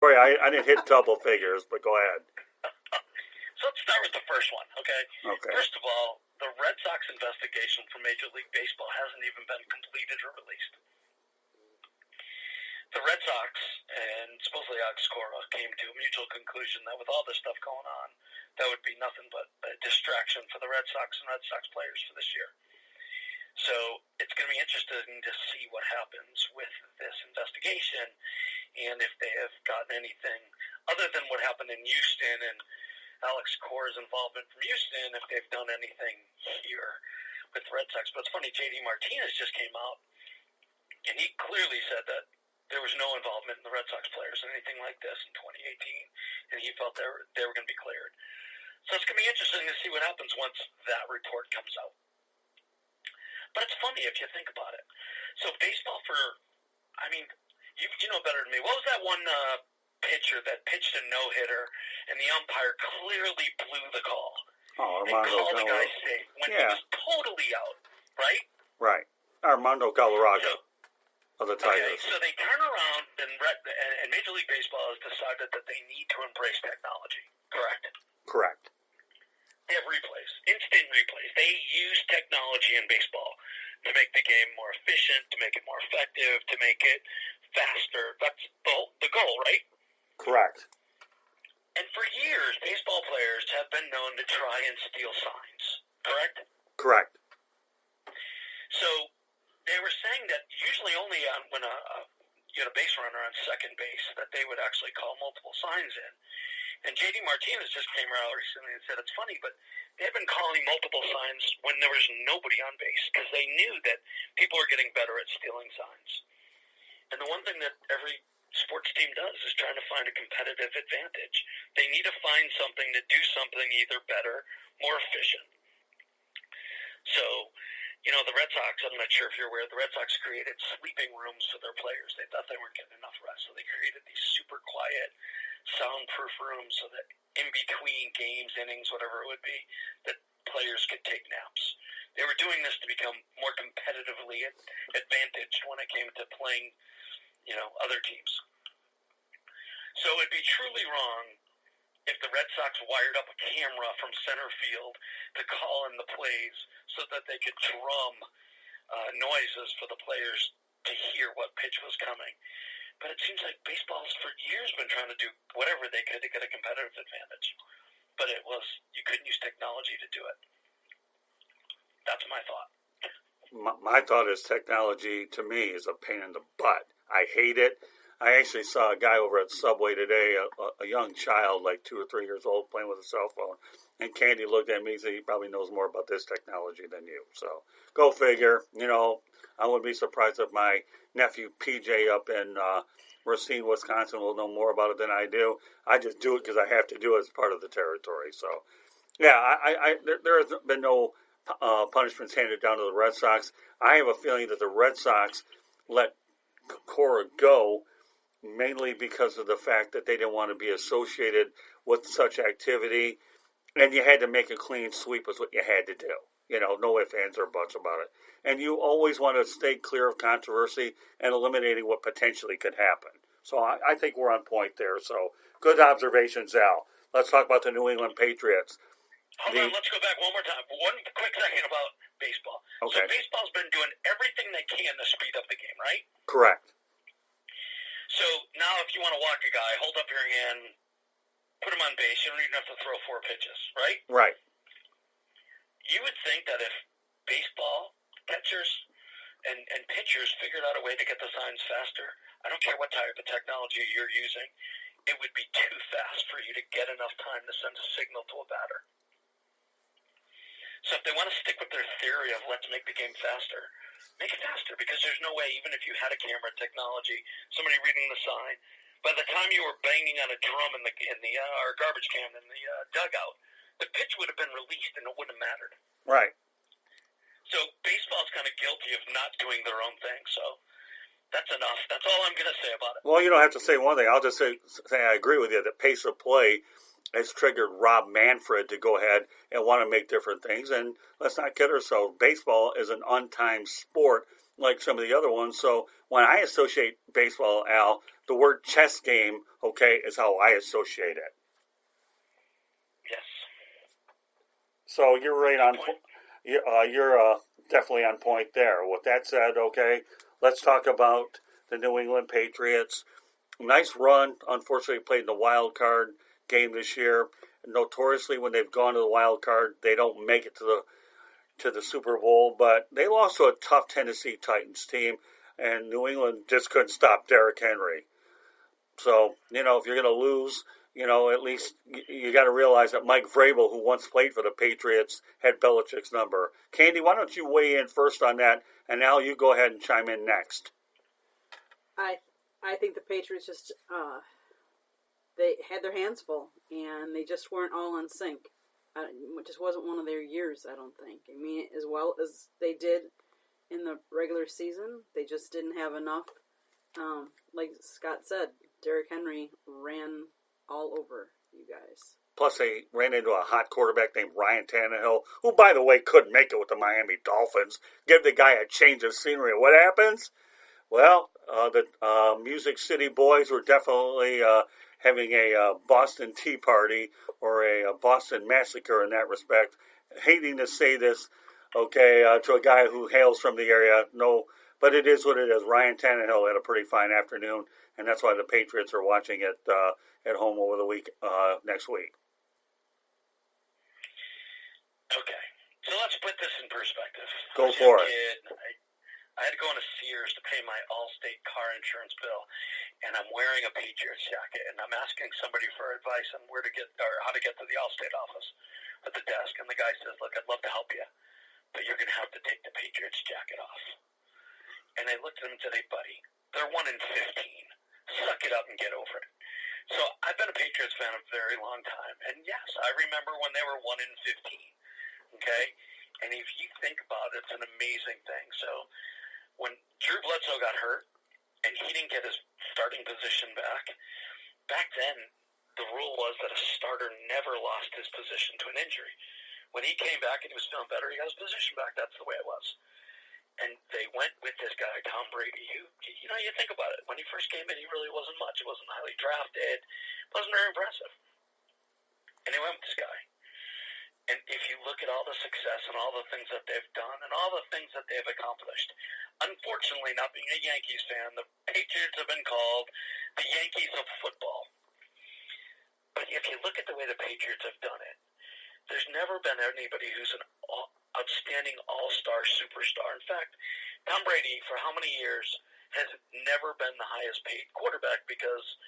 Sorry, I didn't hit double figures, but go ahead. So let's start with the first one, okay? Okay. First of all, the Red Sox investigation for Major League Baseball hasn't even been completed or released. The Red Sox and supposedly Alex Cora came to a mutual conclusion that with all this stuff going on, that would be nothing but a distraction for the Red Sox and Red Sox players for this year. So it's going to be interesting to see what happens with this investigation and if they have gotten anything other than what happened in Houston and Alex Cora's involvement from Houston, if they've done anything here with the Red Sox. But it's funny, J.D. Martinez just came out, and he clearly said that there was no involvement in the Red Sox players in anything like this in 2018, and he felt they were going to be cleared. So it's going to be interesting to see what happens once that report comes out. But it's funny if you think about it. So baseball you know better than me. What was that one pitcher that pitched a no-hitter, and the umpire clearly blew the call? Oh, and called the guy safe when he was totally out, right? Right. Armando Galarraga of the Tigers. Okay, so they turn around, and Major League Baseball has decided that they need to embrace technology, correct? Correct. They have replays, instant replays. They use technology in baseball to make the game more efficient, to make it more effective, to make it faster. That's the goal, right? Correct. And for years, baseball players have been known to try and steal signs, correct? Correct. So they were saying that usually only when you had a base runner on second base that they would actually call multiple signs in. And J.D. Martinez just came out recently and said it's funny, but they've been calling multiple signs when there was nobody on base because they knew that people are getting better at stealing signs. And the one thing that every sports team does is trying to find a competitive advantage. They need to find something to do something either better, more efficient. So, the Red Sox, I'm not sure if you're aware, the Red Sox created sleeping rooms for their players. They thought they weren't getting enough rest, so they created these super quiet, soundproof rooms so that in between games, innings, whatever it would be, that players could take naps. They were doing this to become more competitively advantaged when it came to playing, other teams. So it'd be truly wrong if the Red Sox wired up a camera from center field to call in the plays so that they could drum noises for the players to hear what pitch was coming. But it seems like baseball's for years been trying to do whatever they could to get a competitive advantage. But you couldn't use technology to do it. That's my thought. My thought is technology, to me, is a pain in the butt. I hate it. I actually saw a guy over at Subway today, a young child, like 2 or 3 years old, playing with a cell phone. And Candy looked at me and said, he probably knows more about this technology than you. So, go figure. I wouldn't be surprised if my nephew PJ up in Racine, Wisconsin will know more about it than I do. I just do it because I have to do it as part of the territory. So, yeah, there has been no punishments handed down to the Red Sox. I have a feeling that the Red Sox let Cora go mainly because of the fact that they didn't want to be associated with such activity, and you had to make a clean sweep is what you had to do. No ifs, ands, or buts about it. And you always want to stay clear of controversy and eliminating what potentially could happen. So I think we're on point there. So good observations, Al. Let's talk about the New England Patriots. Hold on, let's go back one more time. One quick second about baseball. Okay. So baseball's been doing everything they can to speed up the game, right? Correct. So now if you want to walk a guy, hold up your hand, put him on base. You don't even have to throw 4 pitches, right? Right. You would think that if baseball catchers and pitchers figured out a way to get the signs faster, I don't care what type of technology you're using, it would be too fast for you to get enough time to send a signal to a batter. So if they want to stick with their theory of let's make the game faster, make it faster, because there's no way, even if you had a camera technology, somebody reading the sign, by the time you were banging on a drum in the or garbage can in the dugout, the pitch would have been released and it wouldn't have mattered. Right. So baseball's kind of guilty of not doing their own thing. So that's enough. That's all I'm going to say about it. Well, you don't have to say one thing. I'll just say I agree with you. The pace of play has triggered Rob Manfred to go ahead and want to make different things. And let's not kid ourselves. Baseball is an untimed sport like some of the other ones. So when I associate baseball, Al, the word chess game okay, is how I associate it. Yes. So you're right on. You're definitely on point there. With that said, okay, let's talk about the New England Patriots. Nice run. Unfortunately, played in the wild card game this year. Notoriously, when they've gone to the wild card, they don't make it to the Super Bowl. But they lost to a tough Tennessee Titans team, and New England just couldn't stop Derrick Henry. So, if you're going to lose, at least you got to realize that Mike Vrabel, who once played for the Patriots, had Belichick's number. Candy, why don't you weigh in first on that, and Al, you go ahead and chime in next. I think the Patriots just they had their hands full, and they just weren't all in sync. It just wasn't one of their years, I don't think. I mean, as well as they did in the regular season, they just didn't have enough. Like Scott said, Derrick Henry ran all over you guys. Plus, they ran into a hot quarterback named Ryan Tannehill, who, by the way, couldn't make it with the Miami Dolphins. Give the guy a change of scenery. What happens? Well, the Music City Boys were definitely having a Boston Tea Party or a Boston Massacre in that respect. Hating to say this, okay, to a guy who hails from the area, no, but it is what it is. Ryan Tannehill had a pretty fine afternoon, and that's why the Patriots are watching it at home over the week next week. Okay, so let's put this in perspective. Go for it. I had to go into Sears to pay my Allstate car insurance bill, and I'm wearing a Patriots jacket, and I'm asking somebody for advice on where to get or how to get to the Allstate office at the desk, and the guy says, "Look, I'd love to help you, but you're going to have to take the Patriots jacket off." And I looked at him and said, "Hey, buddy, they're 1-15. Suck it up and get over it." So I've been a Patriots fan a very long time, and yes, I remember when they were 1-15. Okay, and if you think about it, it's an amazing thing. So when Drew Bledsoe got hurt and he didn't get his starting position back then the rule was that a starter never lost his position to an injury. When he came back and he was feeling better, he got his position back. That's the way it was. And they went with this guy, Tom Brady, who, you think about it. When he first came in, he really wasn't much. He wasn't highly drafted. Wasn't very impressive. And they went with this guy. And if you look at all the success and all the things that they've done and all the things that they've accomplished, unfortunately, not being a Yankees fan, the Patriots have been called the Yankees of football. But if you look at the way the Patriots have done it, there's never been anybody who's an outstanding all-star superstar. In fact, Tom Brady, for how many years, has never been the highest paid quarterback because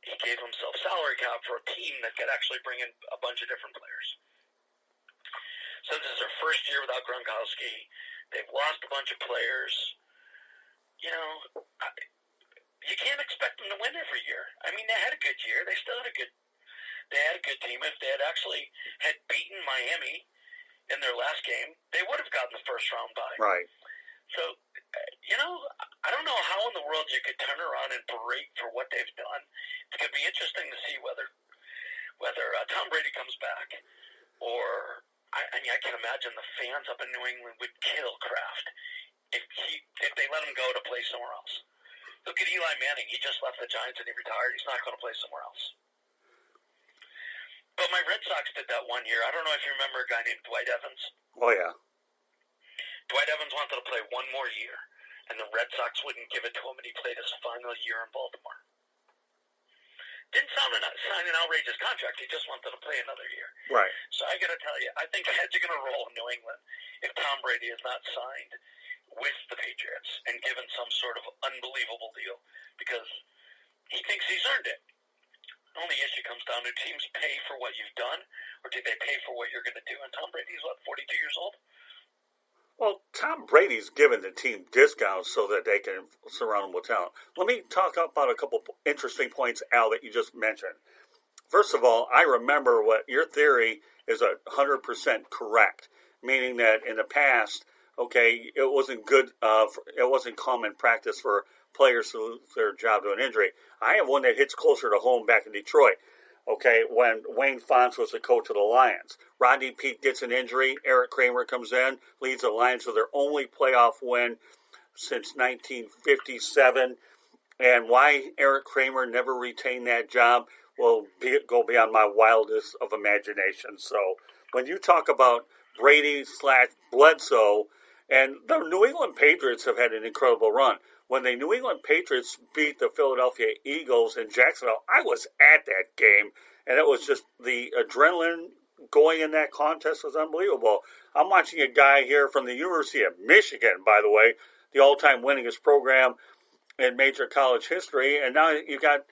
he gave himself salary cap for a team that could actually bring in a bunch of different players. So this is their first year without Gronkowski. They've lost a bunch of players. You can't expect them to win every year. I mean, they had a good year. They still had a good team. If they had actually had beaten Miami in their last game, they would have gotten the first round bye. Right. So, I don't know how in the world you could turn around and berate for what they've done. It's going to be interesting to see whether Tom Brady comes back or... I can imagine the fans up in New England would kill Kraft if they let him go to play somewhere else. Look at Eli Manning. He just left the Giants and he retired. He's not going to play somewhere else. But my Red Sox did that one year. I don't know if you remember a guy named Dwight Evans. Oh, yeah. Dwight Evans wanted to play one more year, and the Red Sox wouldn't give it to him, and he played his final year in Baltimore. Didn't sign an outrageous contract. He just wanted to play another year. Right. So I got to tell you, I think heads are going to roll in New England if Tom Brady is not signed with the Patriots and given some sort of unbelievable deal because he thinks he's earned it. The only issue comes down to teams pay for what you've done or do they pay for what you're going to do? And Tom Brady's, 42 years old? Well, Tom Brady's given the team discounts so that they can surround him with talent. Let me talk about a couple interesting points, Al, that you just mentioned. First of all, I remember what your theory is 100% correct, meaning that in the past, okay, it wasn't good. It wasn't common practice for players to lose their job to an injury. I have one that hits closer to home back in Detroit. Okay, when Wayne Fontes was the coach of the Lions. Rodney Peete gets an injury. Eric Kramer comes in, leads the Lions to their only playoff win since 1957. And why Eric Kramer never retained that job will go beyond my wildest of imagination. So when you talk about Brady/Bledsoe, and the New England Patriots have had an incredible run. When the New England Patriots beat the Philadelphia Eagles in Jacksonville, I was at that game, and it was just the adrenaline going in that contest was unbelievable. I'm watching a guy here from the University of Michigan, by the way, the all-time winningest program in major college history, and now you got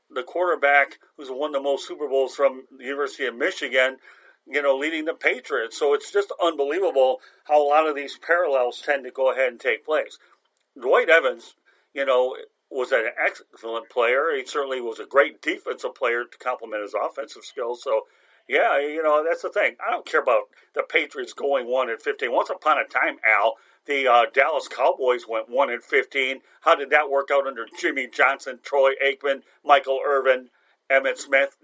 the quarterback who's won the most Super Bowls from the University of Michigan, leading the Patriots. So it's just unbelievable how a lot of these parallels tend to go ahead and take place. Dwight Evans, was an excellent player. He certainly was a great defensive player to complement his offensive skills. So, yeah, that's the thing. I don't care about the Patriots going 1-15. Once upon a time, Al, the Dallas Cowboys went 1-15. How did that work out under Jimmy Johnson, Troy Aikman, Michael Irvin, Emmitt Smith, ...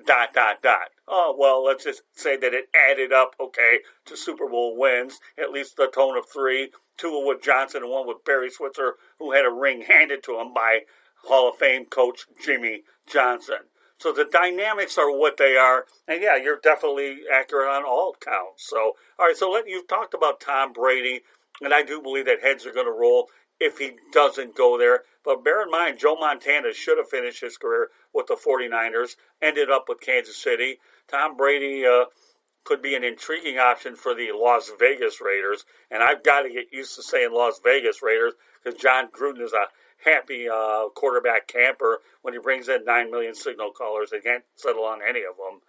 Oh, well, let's just say that it added up, okay, to Super Bowl wins, at least the tone of 3, 2 with Johnson and 1 with Barry Switzer, who had a ring handed to him by Hall of Fame coach Jimmy Johnson. So the dynamics are what they are, and yeah, you're definitely accurate on all counts. So, all right, so you've talked about Tom Brady, and I do believe that heads are going to roll if he doesn't go there. But bear in mind, Joe Montana should have finished his career with the 49ers, ended up with Kansas City. Tom Brady could be an intriguing option for the Las Vegas Raiders, and I've got to get used to saying Las Vegas Raiders because John Gruden is a happy quarterback camper when he brings in 9 million signal callers. They can't settle on any of them,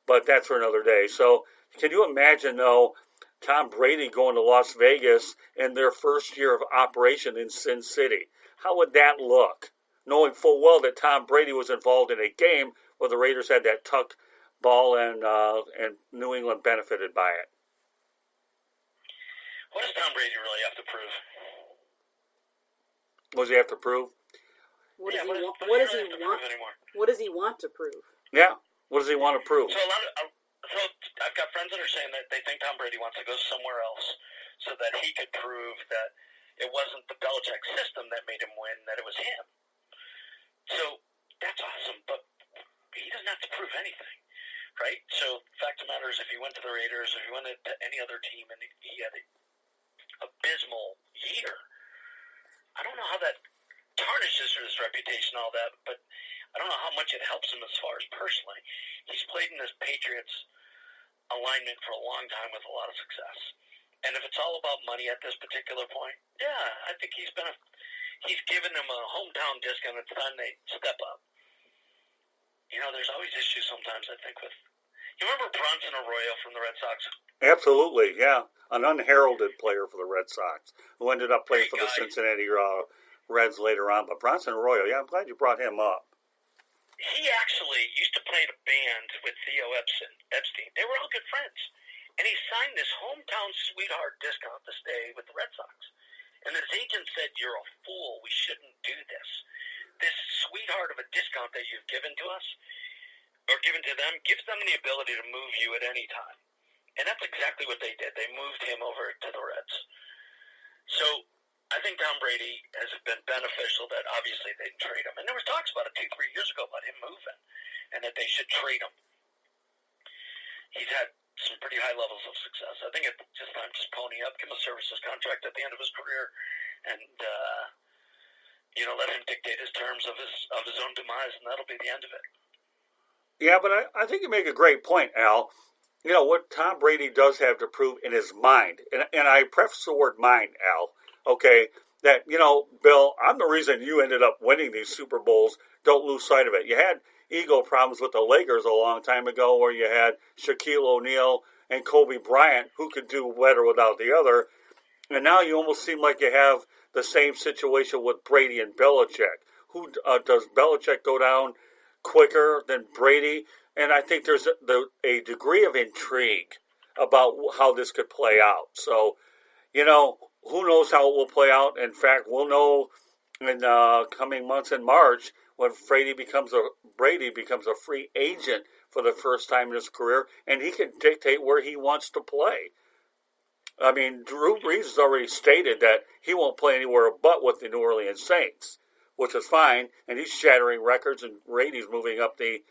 but that's for another day. So can you imagine, though, Tom Brady going to Las Vegas in their first year of operation in Sin City? How would that look? Knowing full well that Tom Brady was involved in a game where the Raiders had that tuck ball and New England benefited by it. What does Tom Brady really have to prove? What does he have to prove? What does he want? What does he want to prove? Yeah. What does he want to prove? So I've got friends that are saying that they think Tom Brady wants to go somewhere else so that he could prove that it wasn't the Belichick system that made him win, that it was him. So that's awesome, but he doesn't have to prove anything, right? So the fact of the matter is, if he went to the Raiders or if he went to any other team and he had an abysmal year, I don't know how that tarnishes his reputation and all that, but I don't know how much it helps him as far as personally. He's played in this Patriots alignment for a long time with a lot of success. And if it's all about money at this particular point, yeah, I think he's given him a hometown discount. It's time they step up. There's always issues sometimes, I think, with... You remember Bronson Arroyo from the Red Sox? Absolutely, yeah. An unheralded player for the Red Sox who ended up playing for the Cincinnati Reds later on. But Bronson Arroyo, yeah, I'm glad you brought him up. He actually used to play in a band with Theo Epstein. They were all good friends. And he signed this hometown sweetheart discount to stay with the Red Sox. And his agent said, "You're a fool. We shouldn't do this. This sweetheart of a discount that you've given to us, or given to them, gives them the ability to move you at any time." And that's exactly what they did. They moved him over to the Reds. So I think Tom Brady has been beneficial that obviously they trade him. And there was talks about it 2-3 years ago about him moving and that they should trade him. He's had some pretty high levels of success. I think it's just time to pony up, give him a services contract at the end of his career, and let him dictate his terms of his own demise, and that'll be the end of it. Yeah, but I think you make a great point, Al. What Tom Brady does have to prove in his mind, and I preface the word mind, Al, okay, that, Bill, I'm the reason you ended up winning these Super Bowls. Don't lose sight of it. You had ego problems with the Lakers a long time ago where you had Shaquille O'Neal and Kobe Bryant, who could do better without the other. And now you almost seem like you have the same situation with Brady and Belichick. Who does Belichick go down quicker than Brady? And I think there's a degree of intrigue about how this could play out. So, who knows how it will play out. In fact, we'll know in coming months in March when Brady becomes a free agent for the first time in his career, and he can dictate where he wants to play. I mean, Drew Brees has already stated that he won't play anywhere but with the New Orleans Saints. which is fine, and he's shattering records and ratings moving up the